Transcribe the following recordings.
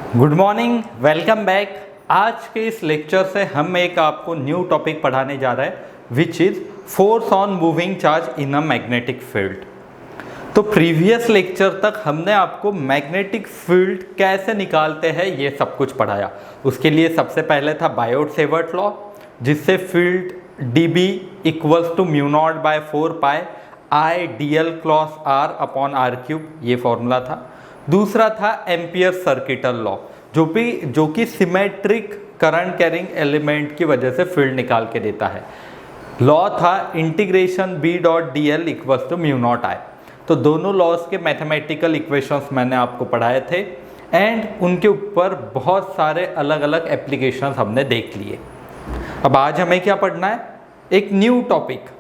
Good morning, welcome back. आज के इस लेक्चर से हम एक आपको न्यू टॉपिक पढ़ाने जा रहे हैं which is force on moving charge in a magnetic field. तो प्रीवियस लेक्चर तक हमने आपको मैग्नेटिक फील्ड कैसे निकालते हैं ये सब कुछ पढ़ाया। उसके लिए सबसे पहले था बायोट-सेवर्ट लॉ, जिससे field dB equals to mu not by 4 pi I dl cross r upon r cube, ये फॉर्मूला था। दूसरा था एम्पियर सर्किटल लॉ, जो कि सिमेट्रिक करंट कैरिंग एलिमेंट की वजह से फील्ड निकाल के देता है। लॉ था integration b dot d l equals to mu naught I. तो दोनों लॉज के मैथमेटिकल इक्वेशंस मैंने आपको पढ़ाए थे एंड उनके ऊपर बहुत सारे अलग अलग एप्लीकेशंस हमने देख लिए। अब आज हमें क्या पढ़ना है, एक न्यू टॉपिक।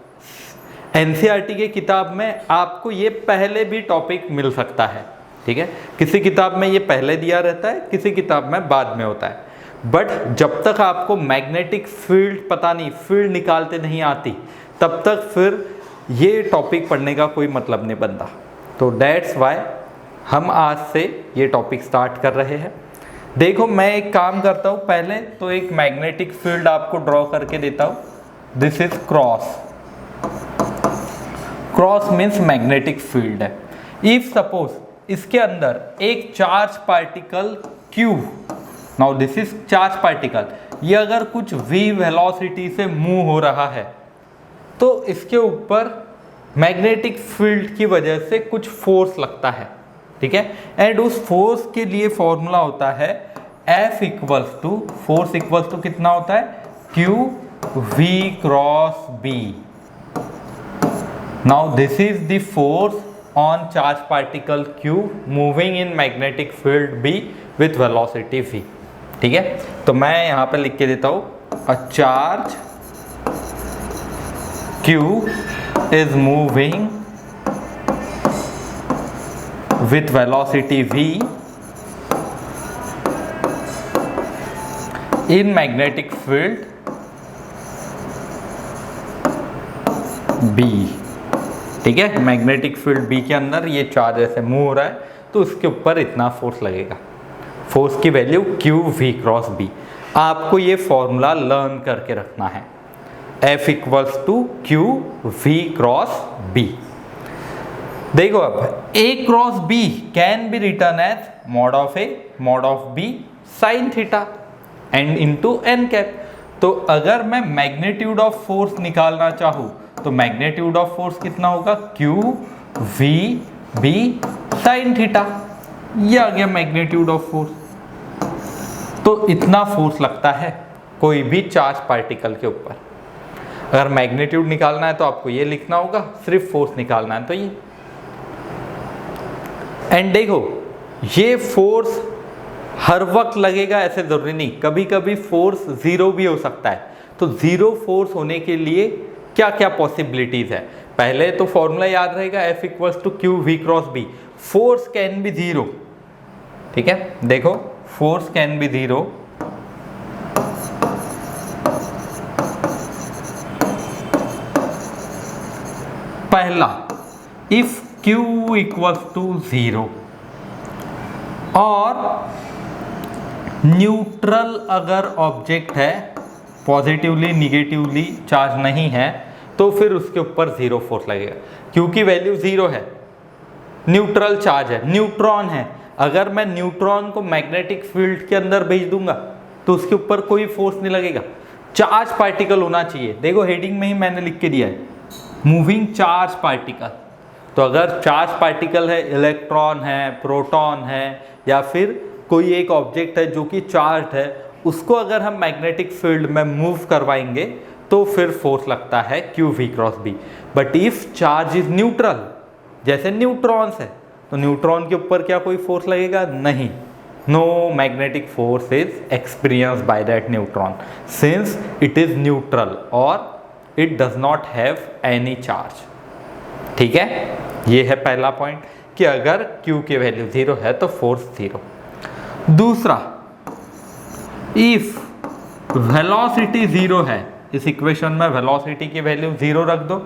एनसीईआरटी के किताब में आपको ये पहले भी टॉपिक मिल सकता है, ठीक है। किसी किताब में ये पहले दिया रहता है, किसी किताब में बाद में होता है। बट जब तक आपको मैग्नेटिक फील्ड पता नहीं, फील्ड निकालते नहीं आती, तब तक फिर ये टॉपिक पढ़ने का कोई मतलब नहीं बनता। तो दैट्स वाई हम आज से ये टॉपिक स्टार्ट कर रहे हैं। देखो, मैं एक काम करता हूँ, पहले तो एक मैग्नेटिक फील्ड आपको ड्रॉ करके देता हूँ। This is cross. Cross means magnetic field है। इफ सपोज इसके अंदर एक charge particle Q, now this is charge particle, ये अगर कुछ v वेलोसिटी से मूव हो रहा है तो इसके ऊपर मैग्नेटिक फील्ड की वजह से कुछ फोर्स लगता है, ठीक है। एंड उस फोर्स के लिए फॉर्मूला होता है F equals to, force equals to कितना होता है, Q V cross B। Now this is the force on charge particle Q moving in magnetic field B with velocity V, ठीक है। तो मैं यहाँ पे लिख के देता हूँ, a charge Q is moving with velocity V in magnetic field B, ठीक है। मैग्नेटिक फील्ड बी के अंदर ये चार्ज ऐसे मूव हो रहा है तो उसके ऊपर इतना फोर्स लगेगा। फोर्स की value Q V cross B. आपको ये फॉर्मूला लर्न करके रखना है, F equals to Q V cross B. देखो, अब A cross B can be return as mod of A mod of B sine theta and into n cap. तो अगर मैं मैग्नीट्यूड ऑफ फोर्स निकालना चाहूँ तो मैग्नीट्यूड ऑफ फोर्स कितना होगा, Q V B sine theta. ये आ गया मैग्नीट्यूड ऑफ फोर्स। तो इतना फोर्स लगता है कोई भी चार्ज पार्टिकल के ऊपर। अगर मैग्नीट्यूड निकालना है तो आपको ये लिखना होगा, सिर्फ फोर्स निकालना है तो ये। एंड देखो, ये फोर्स हर वक्त लगेगा ऐसे जरूरी नहीं, कभी कभी फोर्स जीरो भी हो सकता है। तो जीरो फोर्स होने के लिए क्या क्या पॉसिबिलिटीज है, पहले तो फॉर्मूला याद रहेगा, F equals to Q V cross B. Force can be zero, ठीक है। देखो, फोर्स कैन बी जीरो पहला, if Q equals to zero और न्यूट्रल अगर ऑब्जेक्ट है, पॉजिटिवली निगेटिवली चार्ज नहीं है, तो फिर उसके ऊपर जीरो फोर्स लगेगा क्योंकि वैल्यू जीरो है। न्यूट्रल चार्ज है, न्यूट्रॉन है, अगर मैं न्यूट्रॉन को मैग्नेटिक फील्ड के अंदर भेज दूंगा तो उसके ऊपर कोई फोर्स नहीं लगेगा। चार्ज पार्टिकल होना चाहिए। देखो, हेडिंग में ही मैंने लिख के दिया है, मूविंग चार्ज पार्टिकल। तो अगर चार्ज पार्टिकल है, इलेक्ट्रॉन है, प्रोटॉन है, या फिर कोई एक ऑब्जेक्ट है जो कि चार्ज है, उसको अगर हम मैग्नेटिक फील्ड में मूव करवाएंगे तो फिर फोर्स लगता है Q V cross B. But if charge is neutral, जैसे न्यूट्रॉन्स है, तो न्यूट्रॉन के ऊपर क्या कोई फोर्स लगेगा, नहीं। No magnetic force is experienced by that neutron since it is neutral और it does not have any charge, ठीक है। ये है पहला पॉइंट कि अगर क्यू की वैल्यू जीरो है तो फोर्स जीरो। दूसरा, इफ वेलोसिटी जीरो है, इस इक्वेशन में वेलोसिटी की वैल्यू जीरो रख दो,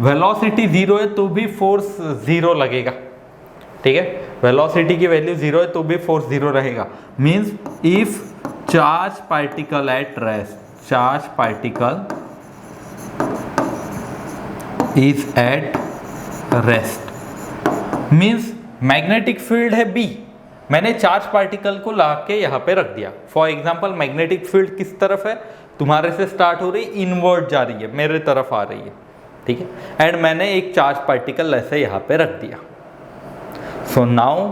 वेलोसिटी जीरो है तो भी फोर्स जीरो लगेगा, ठीक है, वेलोसिटी की वैल्यू 0 है तो भी फोर्स 0 रहेगा। Means if charge particle at rest, charge particle is at rest, means magnetic field है B, मैंने चार्ज पार्टिकल को ला के यहाँ पे रख दिया। फॉर एग्जाम्पल मैग्नेटिक फील्ड किस तरफ है, तुम्हारे से स्टार्ट हो रही, इनवर्ड जा रही है, मेरे तरफ आ रही है, ठीक है, एंड मैंने एक चार्ज पार्टिकल ऐसे यहाँ पे रख दिया। So now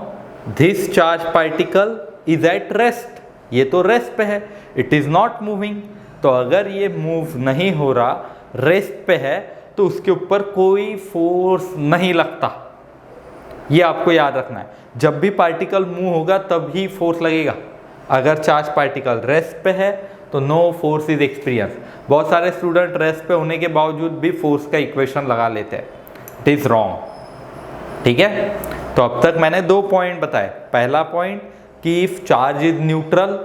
this charge particle is at rest, ये तो रेस्ट पे है, इट इज नॉट मूविंग। तो अगर ये मूव नहीं हो रहा, रेस्ट पे है, तो उसके ऊपर कोई फोर्स नहीं लगता। ये आपको याद रखना है, जब भी पार्टिकल मूव होगा तब ही फोर्स लगेगा। अगर चार्ज पार्टिकल रेस्ट पे है तो नो फोर्स इज एक्सपीरियंस। बहुत सारे स्टूडेंट रेस्ट पे होने के बावजूद भी फोर्स का इक्वेशन लगा लेते हैं, इट इज रॉन्ग। ठीक है, तो अब तक मैंने 2 पॉइंट बताए। पहला पॉइंट कि if charge is neutral,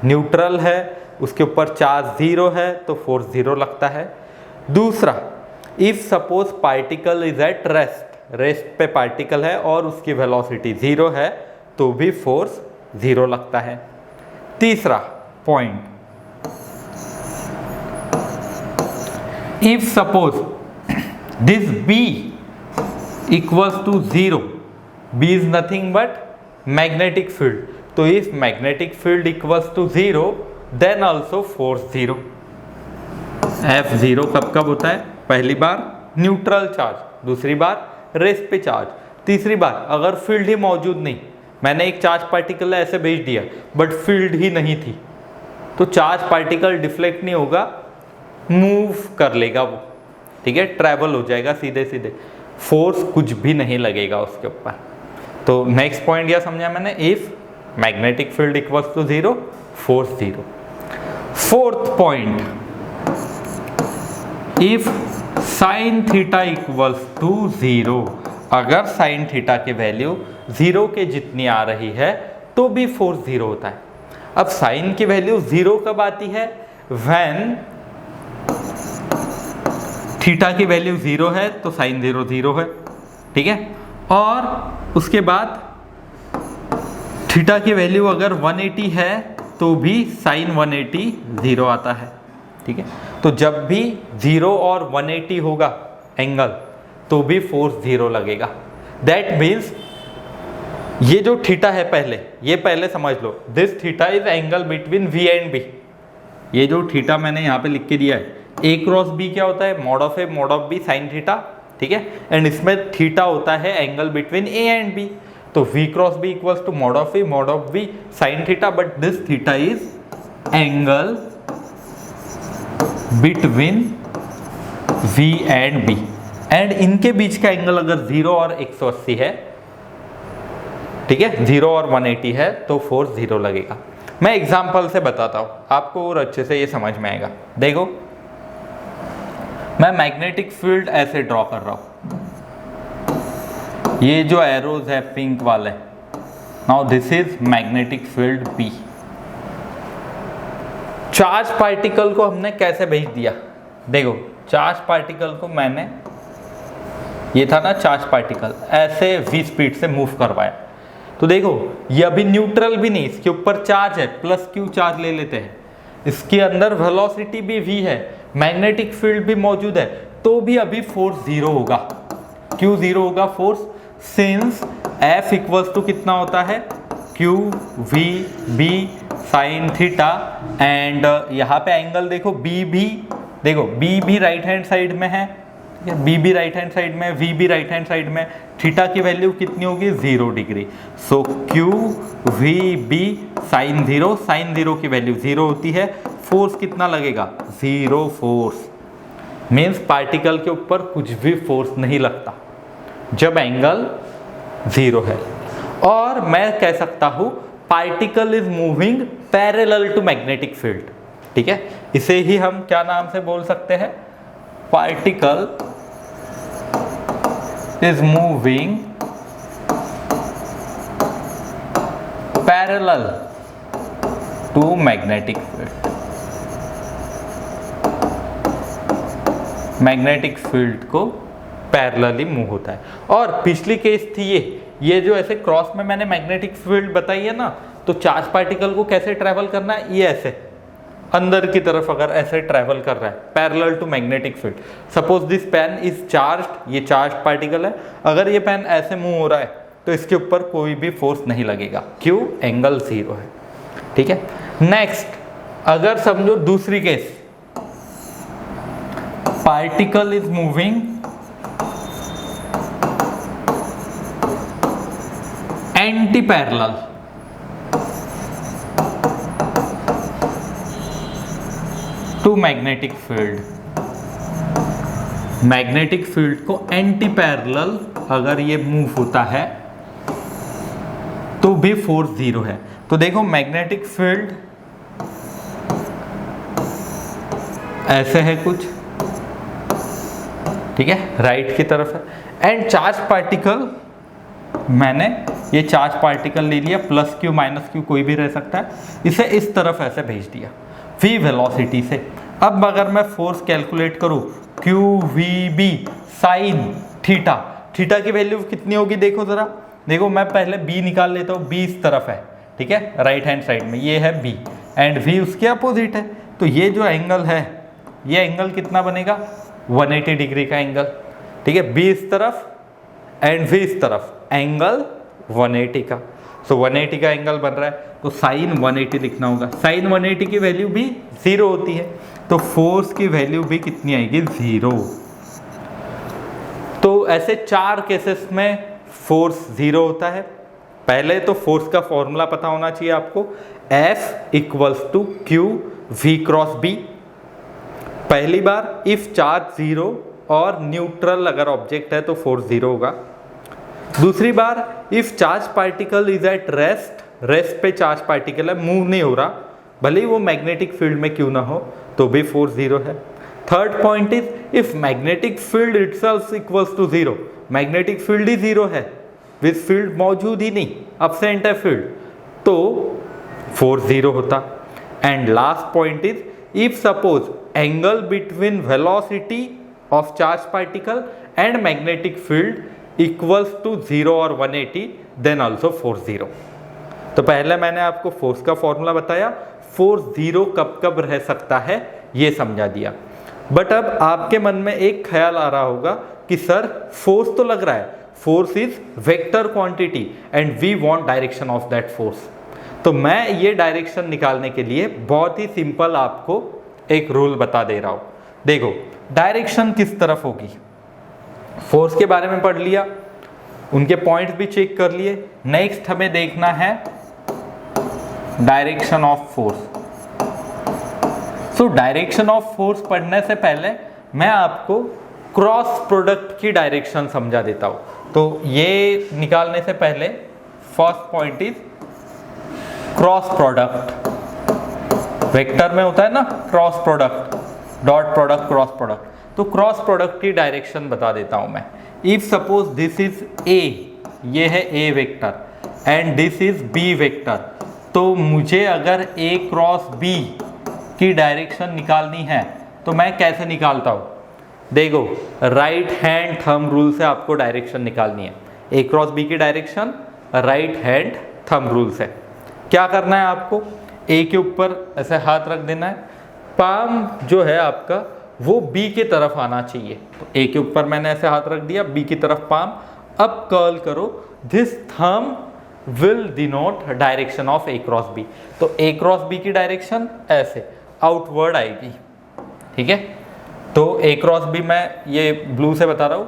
neutral है, उसके ऊपर चार्ज 0 है तो फोर्स 0 लगता है। दूसरा, if suppose particle is at rest, rest पे पार्टिकल है और उसकी वेलोसिटी 0 है तो भी फोर्स 0 लगता है। तीसरा point, if suppose this B equals to 0, B is nothing but magnetic field, तो if magnetic field equals to 0 then also force 0। F0 कब कब होता है? पहली बार न्यूट्रल चार्ज, दूसरी बार रेस्ट पे चार्ज, तीसरी बार अगर फील्ड ही मौजूद नहीं, मैंने एक चार्ज पार्टिकल ऐसे भेज दिया बट फील्ड ही नहीं थी, तो चार्ज पार्टिकल डिफ्लेक्ट नहीं होगा, मूव कर लेगा वो, ठीक है, ट्रैवल हो जाएगा सीधे सीधे, फोर्स कुछ भी नहीं लगेगा उसके ऊपर। तो नेक्स्ट पॉइंट यह समझा मैंने, if magnetic field equals to 0 force 0। Fourth point, if sine theta equals to 0, अगर साइन थीटा की वैल्यू 0 के जितनी आ रही है तो भी फोर्स 0 होता है। अब साइन की वैल्यू 0 कब आती है? व्हेन थीटा की वैल्यू 0 है तो साइन 0 0 है, ठीक है, और उसके बाद थीटा की वैल्यू अगर 180 है तो भी साइन 180 0 आता है, ठीक है। तो जब भी 0 और 180 होगा एंगल तो भी फोर्स 0 लगेगा। दैट मीन्स ये जो थीटा है पहले, ये पहले समझ लो, this theta is angle between V and B। ये जो थीटा मैंने यहाँ पे लिख के दिया है, A क्रॉस B क्या होता है? Mod of A mod of B sine theta, ठीक है, एंड इसमें थीटा होता है angle between A and B, तो V cross B equals to mod of A mod of B sine theta, but this theta is angle between V and B, and इनके बीच का angle अगर 0 और 180 है, ठीक है, 0 और 180 है तो फोर्स 0 लगेगा। मैं एग्जांपल से बताता हूं आपको और अच्छे से ये समझ में आएगा। देखो, मैं मैग्नेटिक फील्ड ऐसे ड्रॉ कर रहा हूं, ये जो एरोज है पिंक वाले, now this is magnetic field B। Charge particle को हमने कैसे भेज दिया? देखो, चार्ज पार्टिकल को मैंने, ये था ना चार्ज पार्टिकल, ऐसे v स्पीड से मूव करवाया, तो देखो ये अभी न्यूट्रल भी नहीं, इसके ऊपर चार्ज है, प्लस q चार्ज ले लेते हैं, इसके अंदर वेलोसिटी भी v है, मैग्नेटिक फील्ड भी मौजूद है, तो भी अभी फोर्स 0 होगा। क्यों 0 होगा force? Since F equals to कितना होता है? Q V B sine theta, and यहाँ पे एंगल देखो B भी, देखो B भी राइट हैंड साइड में है, B भी राइट हैंड साइड में, V भी राइट हैंड साइड में, थीटा की वैल्यू कितनी होगी? 0 degree. So Q V B sine 0, sine 0 की वैल्यू 0 होती है, फोर्स कितना लगेगा? 0 फोर्स। मीन्स पार्टिकल के ऊपर कुछ भी फोर्स नहीं लगता जब एंगल 0 है। और मैं कह सकता हूं particle is moving parallel to magnetic field, ठीक है, इसे ही हम क्या नाम से बोल सकते हैं? Particle is moving parallel to magnetic field। Magnetic field को पैरेलली मूव होता है। और पिछली केस थी ये ये जो ऐसे क्रॉस में मैंने मैग्नेटिक फील्ड बताई है ना, तो चार्ज पार्टिकल को कैसे ट्रैवल करना है, ये ऐसे अंदर की तरफ अगर ऐसे ट्रैवल कर रहा है parallel to magnetic field. Suppose this pen is charged, ये चार्ज पार्टिकल है, अगर ये पेन ऐसे मूव हो रहा है तो इसके ऊपर कोई भी फोर्स नहीं लगेगा, क्यों, एंगल 0 है। ठीक है, नेक्स्ट अगर समझो दूसरी case, particle is moving anti parallel, to magnetic field, magnetic field को एंटी पैरेलल अगर ये मूव होता है तो भी फोर्स 0 है। तो देखो मैग्नेटिक फील्ड ऐसे है कुछ, ठीक है, राइट की तरफ है, एंड चार्ज पार्टिकल, मैंने ये चार्ज पार्टिकल ले लिया, प्लस क्यू माइनस क्यू कोई भी रह सकता है, इसे इस तरफ ऐसे भेज दिया v वेलोसिटी से। अब अगर मैं फोर्स कैलकुलेट करूं Q V B sine theta, theta की वैल्यू कितनी होगी देखो जरा, देखो मैं पहले b निकाल लेता हूँ, b इस तरफ है, ठीक है, राइट हैंड साइड में ये है b एंड v उसके अपोजिट है, तो ये जो एंगल है ये एंगल कितना बनेगा, 180 डिग्री का एंगल, ठीक है, b इस तरफ एंड v इस तरफ, एंगल 180 का, सो 180 का एंगल बन रहा है, तो साइन 180 लिखना होगा, साइन 180 की वैल्यू भी 0 होती है, तो फोर्स की वैल्यू भी कितनी आएगी, 0। तो ऐसे 4 केसेस में फोर्स 0 होता है। पहले तो फोर्स का फॉर्मूला पता होना चाहिए आपको, F equals to Q V cross B. पहली बार इफ चार्ज 0 और न्यूट्रल अगर ऑब्जेक्ट है तो फोर्स 0 होगा। दूसरी बार if charge particle is at rest, rest पे चार्ज पार्टिकल है, मूव नहीं हो रहा, भले ही वो मैग्नेटिक फील्ड में क्यों ना हो तो भी फोर्स 0 है। Third point is if magnetic field itself equals to 0, magnetic field ही 0 है, विद फील्ड मौजूद ही नहीं, अब्सेंट है फील्ड, तो फोर्स 0 होता। And last point is if suppose angle between velocity of charge particle and magnetic field equals to 0 और 180, then also force 0। तो पहले मैंने आपको फोर्स का फॉर्मूला बताया, फोर्स 0 कब कब रह सकता है ये समझा दिया। बट अब आपके मन में एक ख्याल आ रहा होगा कि सर फोर्स तो लग रहा है, force is vector quantity and we want direction of that force. तो मैं ये डायरेक्शन निकालने के लिए बहुत ही सिंपल आपको एक रूल बता दे रहा हूं। देखो डायरेक्शन किस तरफ होगी, फोर्स के बारे में पढ़ लिया, उनके पॉइंट्स भी चेक कर लिए, नेक्स्ट हमें देखना है direction of force. So direction of force पढ़ने से पहले मैं आपको क्रॉस प्रोडक्ट की डायरेक्शन समझा देता हूं। तो ये निकालने से पहले first point is cross product. Vector में होता है ना cross product, dot product, cross product, तो क्रॉस प्रोडक्ट की डायरेक्शन बता देता हूं मैं। If suppose this is A, ये है A vector and this is B vector, तो मुझे अगर ए क्रॉस बी की डायरेक्शन निकालनी है तो मैं कैसे निकालता हूं, देखो राइट हैंड थंब रूल से आपको डायरेक्शन निकालनी है। ए क्रॉस बी की direction right hand thumb rule से। क्या करना है आपको, ए के ऊपर ऐसे हाथ रख देना है, पाम जो है आपका वो बी की तरफ आना चाहिए। तो ए के ऊपर मैंने ऐसे हाथ रख दिया, बी की तरफ पाम, अब कर्ल करो, this thumb will denote direction of A cross B. तो ए क्रॉस बी की डायरेक्शन ऐसे आउटवर्ड आएगी, ठीक है। तो ए क्रॉस बी मैं ये ब्लू से बता रहा हूं,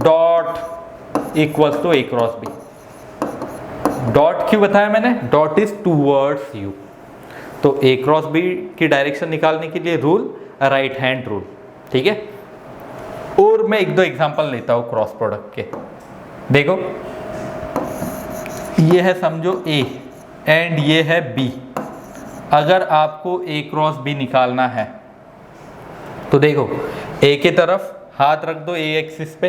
dot equals to A cross B. Dot क्यों बताया मैंने, डॉट इज टूवर्ड्स यू। तो ए क्रॉस बी की डायरेक्शन निकालने के लिए रूल राइट हैंड रूल, ठीक है। और मैं एक दो एग्जांपल लेता हूं क्रॉस प्रोडक्ट के। देखो ये है समझो ए एंड ये है बी। अगर आपको ए क्रॉस बी निकालना है तो देखो ए के तरफ हाथ रख दो ए एक्सिस पे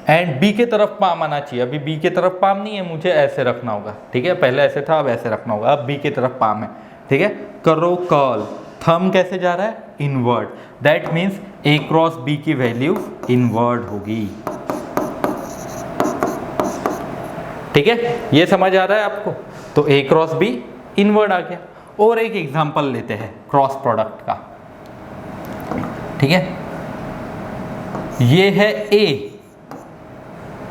एंड बी के तरफ पाम आना चाहिए। अभी बी के तरफ पाम नहीं है, मुझे ऐसे रखना होगा, ठीक है, पहले ऐसे था अब ऐसे रखना होगा, अब बी की तरफ पाम है, ठीक है। करो कर्ल, थंब कैसे जा रहा है, inward, that means A cross B की वैल्यू इनवर्ड होगी। ठीक है, ये समझ आ रहा है आपको? तो A क्रॉस B इनवर्ड आ गया। और एक एग्जांपल लेते हैं क्रॉस प्रोडक्ट का, ठीक है। ये है A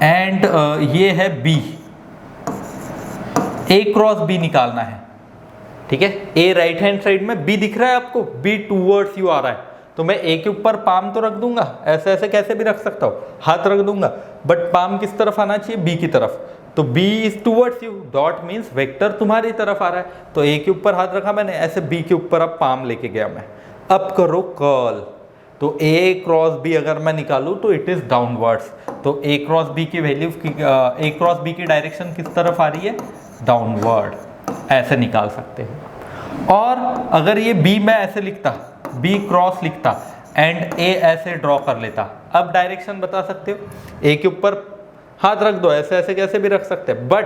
एंड ये है B, A क्रॉस B निकालना है, ठीक है। A राइट हैंड साइड में, B दिख रहा है आपको, B टूवर्ड्स यू आ रहा है, तो मैं A के ऊपर पाम तो रख दूंगा, ऐसे ऐसे कैसे भी रख सकता हूँ, हाथ रख दूंगा, बट पाम किस तरफ आना चाहिए? B की तरफ। तो B is towards you, dot means vector तुम्हारी तरफ आ रहा है, तो A के ऊपर हाथ रखा मैंने, ऐसे B के ऊपर अब पाम लेके गया मैं। अब करो कर्ल, तो A क्रॉस B अगर मैं निकालूं तो इट इज डाउनवर्ड्स, तो A क्रॉस B की वैल्यू A क्रॉस B की डायरेक्शन किस तरफ आ रही है? डाउनवर्ड, ऐसे निकाल सकते हो। और अगर ये B मैं ऐसे लिखता, B क्रॉस लिखता एंड A ऐसे ड्रॉ कर लेता, अब डायरेक्शन बता सकते हो? A के ऊपर हाथ रख दो, ऐसे ऐसे कैसे भी रख सकते हैं, बट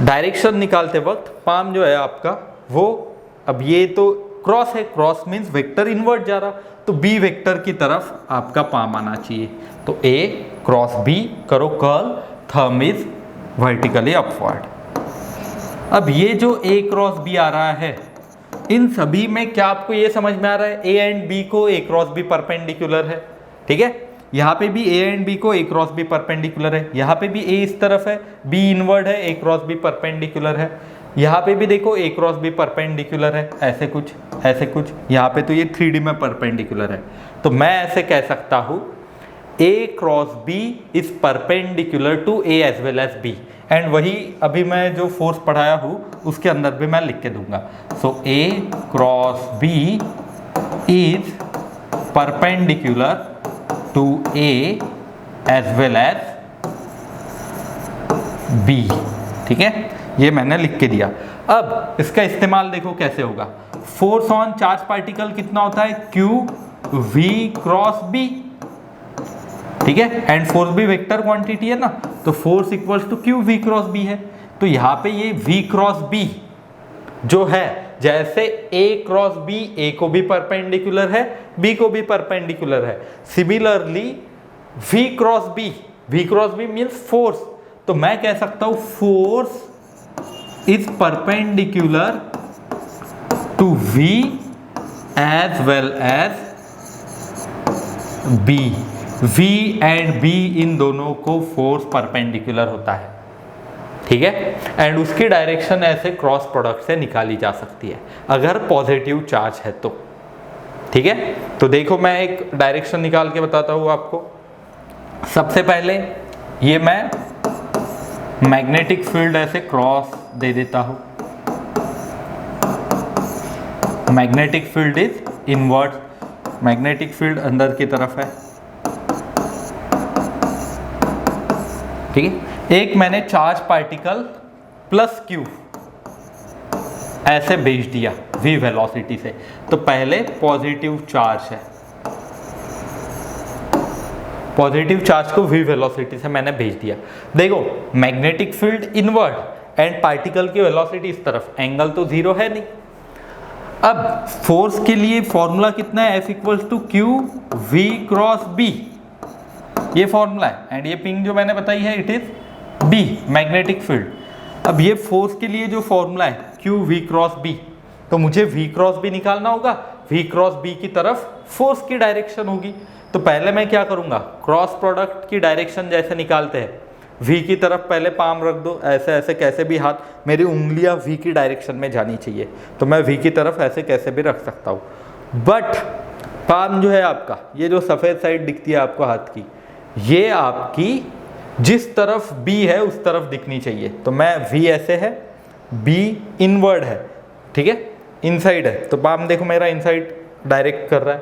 डायरेक्शन निकालते वक्त पाम जो है आपका वो, अब ये तो क्रॉस है, क्रॉस मीन्स वेक्टर इनवर्ट जा रहा, तो B वेक्टर की तरफ आपका पाम आना चाहिए। तो A क्रॉस B करो curl, thumb is vertically upward. अब ये जो A क्रॉस B आ रहा है, इन सभी में क्या आपको ये समझ में आ रहा है? A एंड B को A क्रॉस B परपेंडिकुलर है, ठीक है। यहाँ पे भी A एंड B को A क्रॉस B परपेंडिकुलर है, यहाँ पे भी A इस तरफ है, B इनवर्ड है, A क्रॉस B परपेंडिकुलर है, यहाँ पे भी देखो A क्रॉस B परपेंडिकुलर है, ऐसे कुछ ऐसे कुछ, यहाँ पे तो ये 3D में परपेंडिकुलर है। तो मैं ऐसे कह सकता हूँ A cross B is perpendicular to A as well as B, and वही अभी मैं जो फोर्स पढ़ाया हूँ उसके अंदर भी मैं लिख के दूंगा। So A cross B is perpendicular to A as well as B, ठीक है, ये मैंने लिख के दिया। अब इसका इस्तेमाल देखो कैसे होगा। फोर्स ऑन चार्ज पार्टिकल कितना होता है? Q V क्रॉस B, ठीक है, एंड फोर्स भी वेक्टर क्वांटिटी है ना, तो force equals to Q V cross B है। तो यहाँ पे ये V क्रॉस B जो है, जैसे A क्रॉस B A को भी परपेंडिकुलर है, B को भी परपेंडिकुलर है, similarly V cross B means force, तो मैं कह सकता हूं force is perpendicular to V as well as B। V and B इन दोनों को फोर्स परपेंडिकुलर होता है, ठीक है, एंड उसकी डायरेक्शन ऐसे क्रॉस प्रोडक्ट से निकाली जा सकती है अगर पॉजिटिव चार्ज है तो, ठीक है। तो देखो मैं एक डायरेक्शन निकाल के बताता हूँ आपको। सबसे पहले ये मैं मैग्नेटिक फील्ड ऐसे क्रॉस दे देता हूँ, magnetic field is invert, magnetic field अंदर की तरफ है, ठीक है। एक मैंने चार्ज पार्टिकल प्लस Q ऐसे भेज दिया V वेलोसिटी से, तो पहले पॉजिटिव चार्ज है, पॉजिटिव चार्ज को V वेलोसिटी से मैंने भेज दिया। देखो magnetic field inward and particle की वेलोसिटी इस तरफ, एंगल तो जीरो है नहीं। अब फोर्स के लिए फॉर्मूला कितना है? F equals to Q V cross B, ये फॉर्मूला है, एंड ये पिंग जो मैंने बताई है it is B magnetic field. अब ये फोर्स के लिए जो फॉर्मूला है Q V क्रॉस B, तो मुझे V क्रॉस B निकालना होगा, V क्रॉस B की तरफ फोर्स की डायरेक्शन होगी। तो पहले मैं क्या करूंगा, क्रॉस प्रोडक्ट की डायरेक्शन जैसे निकालते हैं, V की तरफ पहले पाम रख दो, ऐसे ऐसे कैसे भी हाथ, मेरी उंगलियां V की डायरेक्शन में जानी चाहिए, तो मैं V की तरफ ऐसे कैसे भी रख सकता हूँ। बट पाम जो है आपका, ये जो सफ़ेद साइड दिखती है आपको हाथ की, ये आपकी जिस तरफ B है उस तरफ दिखनी चाहिए। तो मैं V ऐसे है, B इनवर्ड है, ठीक है, इनसाइड है, तो पाम देखो मेरा इनसाइड डायरेक्ट कर रहा है।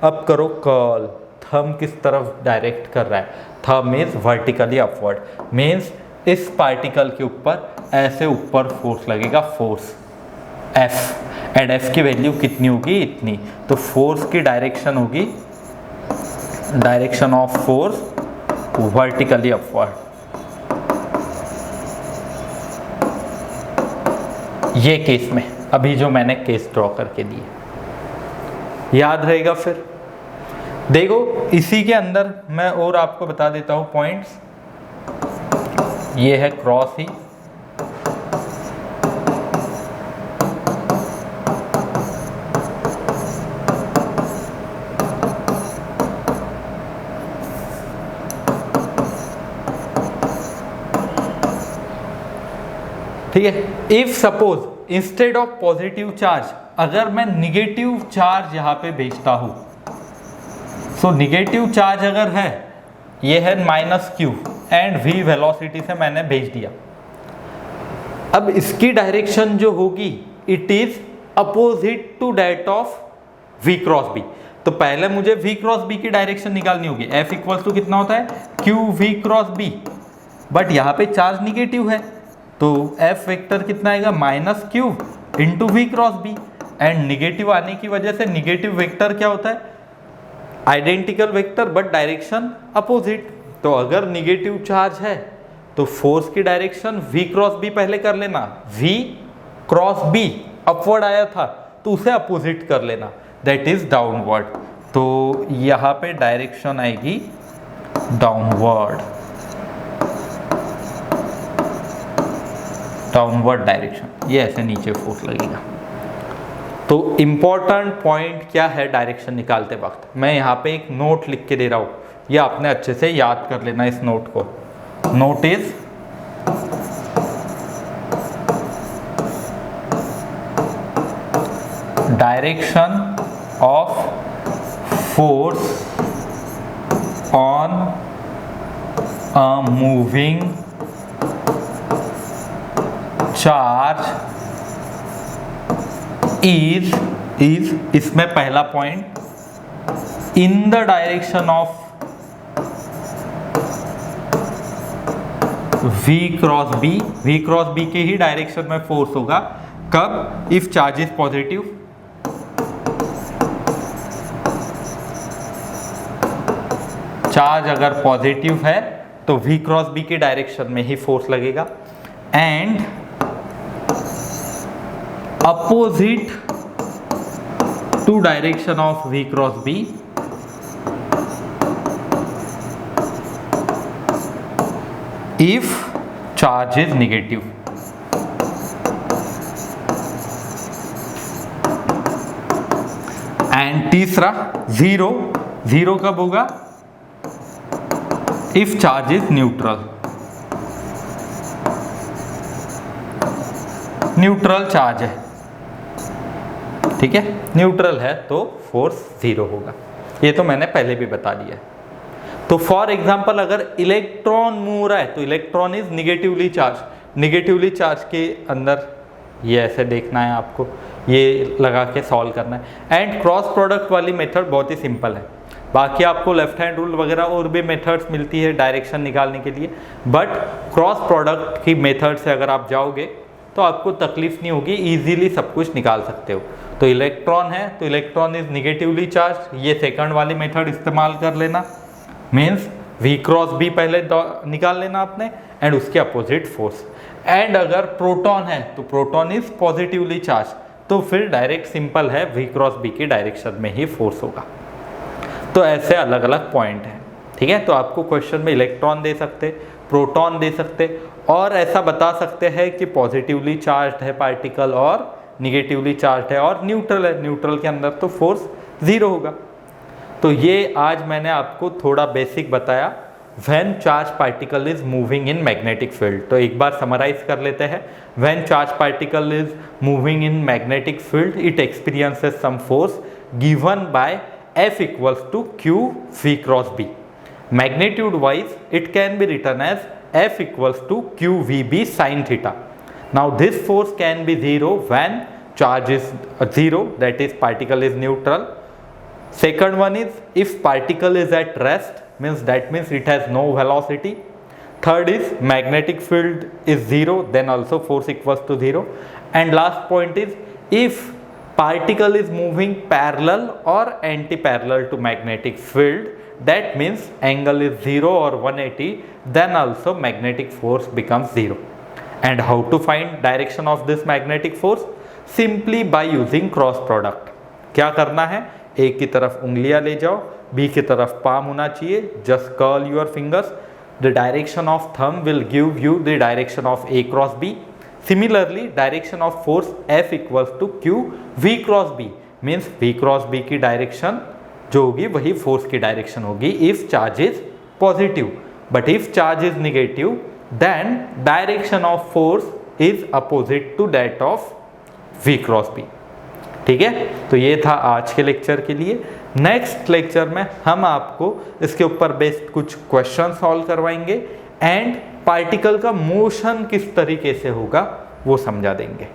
अब करो कर्ल, थंब किस तरफ डायरेक्ट कर रहा है? Thumb is vertically upward, means इस पार्टिकल के ऊपर ऐसे ऊपर फोर्स लगेगा, फोर्स F, एंड F की वैल्यू कितनी होगी? इतनी। तो फोर्स की डायरेक्शन होगी, direction of force vertically upward. ये केस में अभी जो मैंने केस ड्रॉ करके दिए, याद रहेगा। फिर देखो इसी के अंदर मैं और आपको बता देता हूं पॉइंट्स। ये है क्रॉस ई, ठीक है। If suppose instead of positive charge अगर मैं निगेटिव चार्ज यहां पे भेजता हूं, सो निगेटिव चार्ज अगर है, ये है -q एंड v वेलोसिटी से मैंने भेज दिया। अब इसकी डायरेक्शन जो होगी it is opposite to that of v cross b। तो पहले मुझे v क्रॉस b की डायरेक्शन निकालनी होगी। f इक्वल टू कितना होता है q v cross b, but यहाँ पे चार्ज निगेटिव है तो f वेक्टर कितना आएगा -q into v cross b। And negative आने की वजह से निगेटिव वेक्टर क्या होता है, identical vector but direction opposite. तो अगर निगेटिव चार्ज है तो फोर्स की डायरेक्शन v क्रॉस b पहले कर लेना, v क्रॉस b अपवर्ड आया था तो उसे अपोजिट कर लेना, दैट इज डाउनवर्ड। तो यहाँ पे डायरेक्शन आएगी डाउनवर्ड, डाउनवर्ड डायरेक्शन, ये ऐसे नीचे फोर्स लगेगा। तो इंपॉर्टेंट पॉइंट क्या है डायरेक्शन निकालते वक्त, मैं यहाँ पे एक नोट लिख के दे रहा हूँ, ये आपने अच्छे से याद कर लेना इस नोट को। Note is direction of force on a moving charge is इसमें पहला point in the direction of v cross b। v cross b के ही डायरेक्शन में फोर्स होगा, कब, if charge is positive, charge अगर पॉजिटिव है तो v क्रॉस b की डायरेक्शन में ही फोर्स लगेगा, and opposite to direction of v cross b if charge is negative। And तीसरा जीरो, जीरो कब होगा, if charge is neutral, neutral charge है, ठीक है, न्यूट्रल है तो फोर्स जीरो होगा। ये तो मैंने पहले भी बता दिया। तो फॉर एग्जाम्पल अगर इलेक्ट्रॉन मूव रहा है तो electron is negatively charge, negatively charge के अंदर ये ऐसे देखना है आपको, ये लगा के सॉल्व करना है। एंड क्रॉस प्रोडक्ट वाली मेथड बहुत ही सिंपल है, बाकी आपको लेफ्ट हैंड रूल वगैरह और भी मेथड्स मिलती है डायरेक्शन निकालने के लिए, बट क्रॉस प्रोडक्ट की मेथड से अगर आप जाओगे तो आपको तकलीफ नहीं होगी, इजीली सब कुछ निकाल सकते हो। तो इलेक्ट्रॉन है तो इलेक्ट्रॉन इज निगेटिवली चार्ज, ये सेकंड वाली मेथड इस्तेमाल कर लेना, मीन्स v क्रॉस b पहले निकाल लेना आपने एंड उसके अपोजिट फोर्स। एंड अगर प्रोटॉन है तो प्रोटॉन इज पॉजिटिवली चार्ज, तो फिर डायरेक्ट सिंपल है v क्रॉस b की डायरेक्शन में ही फोर्स होगा। तो ऐसे अलग अलग पॉइंट हैं, ठीक है। तो आपको क्वेश्चन में इलेक्ट्रॉन दे सकते, प्रोटॉन दे सकते, और ऐसा बता सकते हैं कि पॉजिटिवली चार्ज है पार्टिकल और निगेटिवली चार्ज है और न्यूट्रल है, न्यूट्रल के अंदर तो फोर्स जीरो होगा। तो ये आज मैंने आपको थोड़ा बेसिक बताया when charge particle is moving in magnetic field. तो एक बार समराइज कर लेते हैं, when charge particle is moving in magnetic field it experiences some force given by F equals to Q V cross B. Magnitude wise it can be written as F equals to Q V B sin theta. Now this force can be zero when charge is zero, that is particle is neutral. Second one is if particle is at rest, that means it has no velocity. Third is magnetic field is zero, then also force equals to zero. And last point is if particle is moving parallel or anti-parallel to magnetic field, that means angle is 0 or 180, then also magnetic force becomes 0. And how to find direction of this magnetic force? Simply by using cross product. क्या करना है, A की तरफ उंगलियां ले जाओ, B की तरफ पाम होना चाहिए, just curl your fingers, the direction of thumb will give you the direction of A cross B. Similarly, direction of force F equals to Q V cross B, means V cross B की direction जो होगी वही force की direction होगी if charge is positive, but if charge is negative then direction of force is opposite to that of V cross B। ठीक है, तो ये था आज के लेक्चर के लिए। नेक्स्ट लेक्चर में हम आपको इसके ऊपर बेस्ड कुछ क्वेश्चन सॉल्व करवाएंगे एंड पार्टिकल का मोशन किस तरीके से होगा वो समझा देंगे।